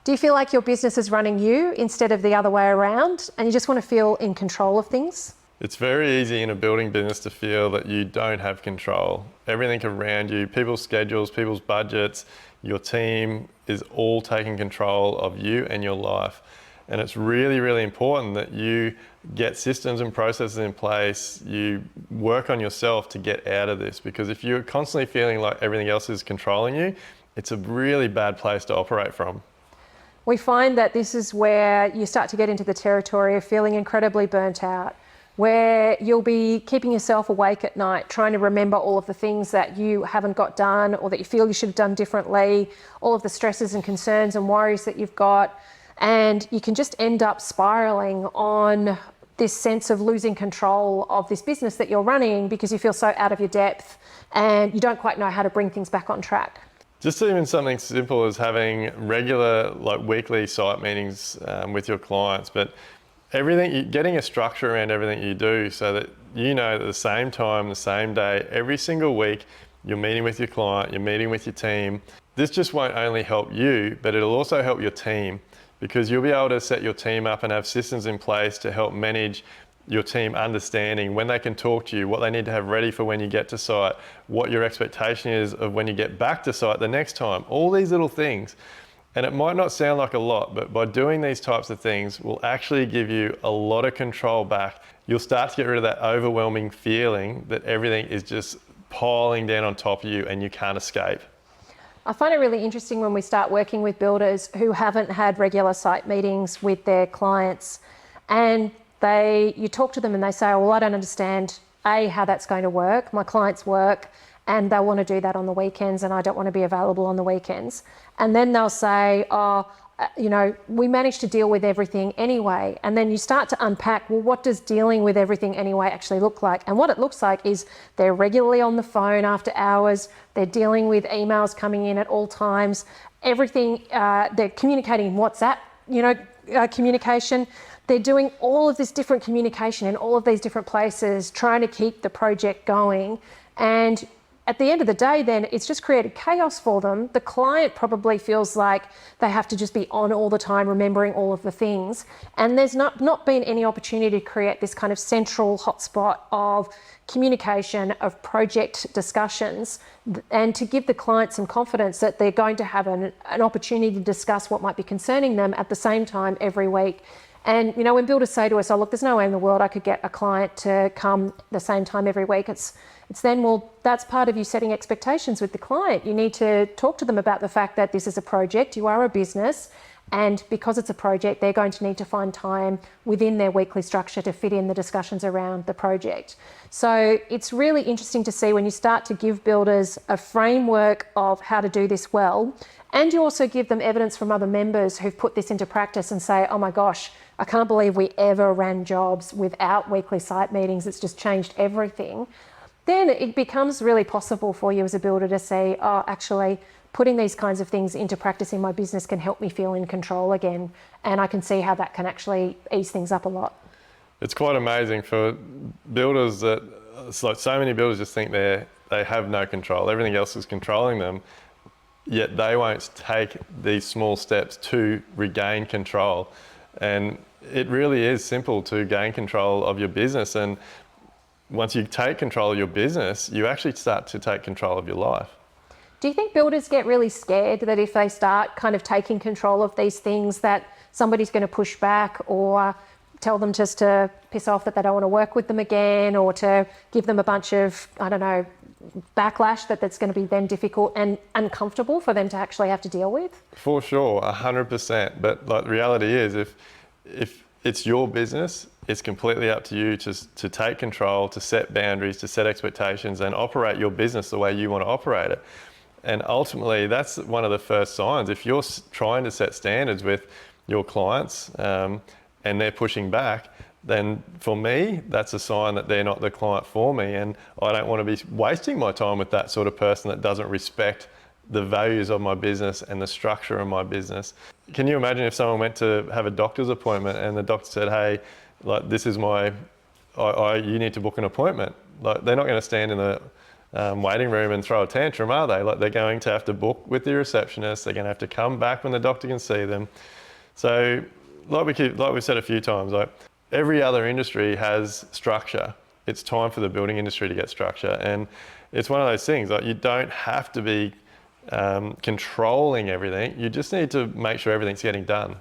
Do you feel like your business is running you instead of the other way around, and you just want to feel in control of things? It's very easy in a building business to feel that you don't have control. Everything around you, people's schedules, people's budgets, your team is all taking control of you and your life. And it's really, really important that you get systems and processes in place, you work on yourself to get out of this, because if you're constantly feeling like everything else is controlling you, it's a really bad place to operate from. We find that this is where you start to get into the territory of feeling incredibly burnt out, where you'll be keeping yourself awake at night, trying to remember all of the things that you haven't got done or that you feel you should have done differently, all of the stresses and concerns and worries that you've got. And you can just end up spiraling on this sense of losing control of this business that you're running because you feel so out of your depth and you don't quite know how to bring things back on track. Just even something simple as having regular, like weekly site meetings with your clients, but getting a structure around everything you do so that you know at the same time, the same day, every single week, you're meeting with your client, you're meeting with your team. This just won't only help you, but it'll also help your team, because you'll be able to set your team up and have systems in place to help manage your team understanding when they can talk to you, what they need to have ready for when you get to site, what your expectation is of when you get back to site the next time, all these little things. And it might not sound like a lot, but by doing these types of things will actually give you a lot of control back. You'll start to get rid of that overwhelming feeling that everything is just piling down on top of you and you can't escape. I find it really interesting when we start working with builders who haven't had regular site meetings with their clients, and you talk to them and they say, oh, well, I don't understand, A, how that's going to work. My clients work and they want to do that on the weekends and I don't want to be available on the weekends. And then they'll say, we managed to deal with everything anyway. And then you start to unpack, well, what does dealing with everything anyway actually look like? And what it looks like is they're regularly on the phone after hours, they're dealing with emails coming in at all times, everything, they're communicating in WhatsApp, communication. They're doing all of this different communication in all of these different places, trying to keep the project going. And at the end of the day, then it's just created chaos for them. The client probably feels like they have to just be on all the time, remembering all of the things. And there's not been any opportunity to create this kind of central hotspot of communication, of project discussions, and to give the client some confidence that they're going to have an opportunity to discuss what might be concerning them at the same time every week. And, when builders say to us, oh, look, there's no way in the world I could get a client to come the same time every week, it's then, well, that's part of you setting expectations with the client. You need to talk to them about the fact that this is a project, you are a business, and because it's a project, they're going to need to find time within their weekly structure to fit in the discussions around the project. So it's really interesting to see when you start to give builders a framework of how to do this well, and you also give them evidence from other members who've put this into practice and say, oh my gosh, I can't believe we ever ran jobs without weekly site meetings. It's just changed everything. Then it becomes really possible for you as a builder to say, oh, actually, putting these kinds of things into practice in my business can help me feel in control again. And I can see how that can actually ease things up a lot. It's quite amazing for builders that, it's like so many builders just think they have no control. Everything else is controlling them, yet they won't take these small steps to regain control. And it really is simple to gain control of your business. And once you take control of your business, you actually start to take control of your life. Do you think builders get really scared that if they start kind of taking control of these things that somebody's going to push back or tell them just to piss off, that they don't want to work with them again, or to give them a bunch of, backlash that's going to be then difficult and uncomfortable for them to actually have to deal with? For sure, 100%. But the reality is if it's your business, it's completely up to you to take control, to set boundaries, to set expectations and operate your business the way you want to operate it. And ultimately, that's one of the first signs. If you're trying to set standards with your clients and they're pushing back, then for me, that's a sign that they're not the client for me. And I don't want to be wasting my time with that sort of person that doesn't respect the values of my business and the structure of my business. Can you imagine if someone went to have a doctor's appointment and the doctor said, hey, this is you need to book an appointment. They're not going to stand in waiting room and throw a tantrum, are they? Like, they're going to have to book with the receptionist. They're going to have to come back when the doctor can see them. So, like we've said a few times, like every other industry has structure. It's time for the building industry to get structure, and it's one of those things. Like, you don't have to be controlling everything. You just need to make sure everything's getting done.